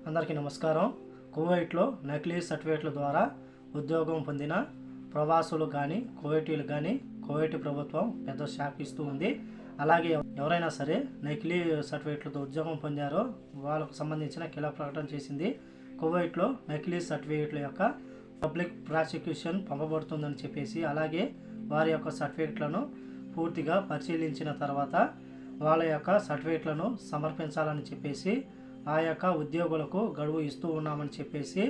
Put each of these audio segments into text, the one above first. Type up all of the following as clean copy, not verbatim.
అందరికీ నమస్కారం. కువైట్లో నకిలీ సర్టిఫికేట్ల ద్వారా ఉద్యోగం పొందిన ప్రవాసులు కానీ కువైటీలు కానీ కువైటీ ప్రభుత్వం పెద్ద షాక్ ఇస్తూ ఉంది. అలాగే ఎవరైనా సరే నకిలీ సర్టిఫికేట్లతో ఉద్యోగం పొందారో వాళ్ళకు సంబంధించిన కీలక ప్రకటన చేసింది. కువైట్లో నకిలీ సర్టిఫికేట్ల యొక్క పబ్లిక్ ప్రాసిక్యూషన్ పంపబడుతుందని చెప్పేసి, అలాగే వారి యొక్క సర్టిఫికేట్లను పూర్తిగా పరిశీలించిన తర్వాత వాళ్ళ యొక్క సర్టిఫికేట్లను సమర్పించాలని చెప్పేసి ఆ యొక్క ఉద్యోగులకు గడువు ఇస్తూ ఉన్నామని చెప్పేసి,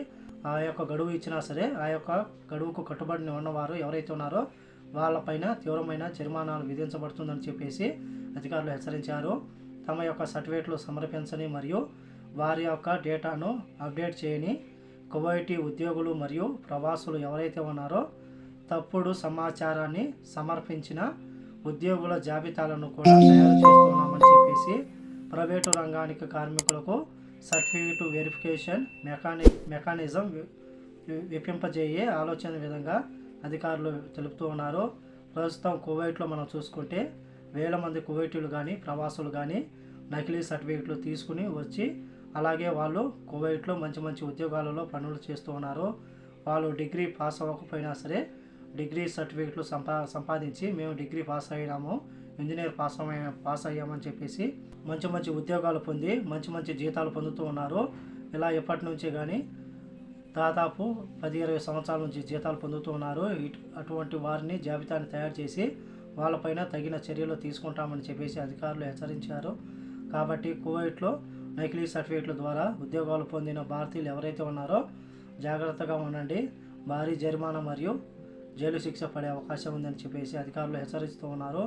ఆ యొక్క గడువు ఇచ్చినా సరే ఆ యొక్క గడువుకు కట్టుబడి ఉన్నవారు ఎవరైతే ఉన్నారో వాళ్ళపైన తీవ్రమైన జరిమానాలు విధించబడుతుందని చెప్పేసి అధికారులు హెచ్చరించారు. తమ యొక్క సర్టిఫికేట్లు సమర్పించని మరియు వారి యొక్క డేటాను అప్డేట్ చేయని కువైటీ ఉద్యోగులు మరియు ప్రవాసులు ఎవరైతే ఉన్నారో తప్పుడు సమాచారాన్ని సమర్పించిన ఉద్యోగుల జాబితాలను కూడా తయారు చేస్తున్నామని చెప్పేసి ప్రైవేటు రంగానికి కార్మికులకు సర్టిఫికేట్ వెరిఫికేషన్ మెకానిజం విపింపజేయే ఆలోచన విధంగా అధికారులు తెలుపుతూ ఉన్నారు. ప్రస్తుతం కువైట్లో మనం చూసుకుంటే వేల మంది కువైటీలు కానీ ప్రవాసులు కానీ నకిలీ సర్టిఫికేట్లు తీసుకుని వచ్చి అలాగే వాళ్ళు కువైట్లో మంచి మంచి ఉద్యోగాలలో పనులు చేస్తూ ఉన్నారు. వాళ్ళు డిగ్రీ పాస్ అవ్వకపోయినా సరే డిగ్రీ సర్టిఫికేట్లు సంపాదించి మేము డిగ్రీ పాస్ అయినాము, ఇంజనీర్ పాస్ అయ్యామని చెప్పేసి మంచి మంచి ఉద్యోగాలు పొంది మంచి మంచి జీతాలు పొందుతూ ఉన్నారు. ఇలా ఎప్పటి నుంచి కానీ దాదాపు 10-20 సంవత్సరాల నుంచి జీతాలు పొందుతూ ఉన్నారు. అటువంటి వారిని జాబితాని తయారు చేసి వాళ్ళపైన తగిన చర్యలు తీసుకుంటామని చెప్పేసి అధికారులు హెచ్చరించారు. కాబట్టి కువైట్లో నకిలీ సర్టిఫికేట్ల ద్వారా ఉద్యోగాలు పొందిన భారతీయులు ఎవరైతే ఉన్నారో జాగ్రత్తగా ఉండండి. భారీ జరిమానా మరియు జైలు శిక్ష పడే అవకాశం ఉందని చెప్పేసి అధికారులు హెచ్చరిస్తూ ఉన్నారు.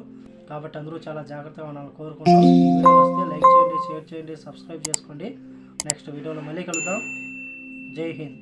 కాబట్టి అందరూ చాలా జాగ్రత్తగా ఉండాలని కోరుకుంటూ ఈ వీడియో వస్తే లైక్ చేయండి, షేర్ చేయండి, సబ్స్క్రైబ్ చేసుకోండి. నెక్స్ట్ వీడియోలో మళ్ళీ కలుద్దాం. జై హింద్.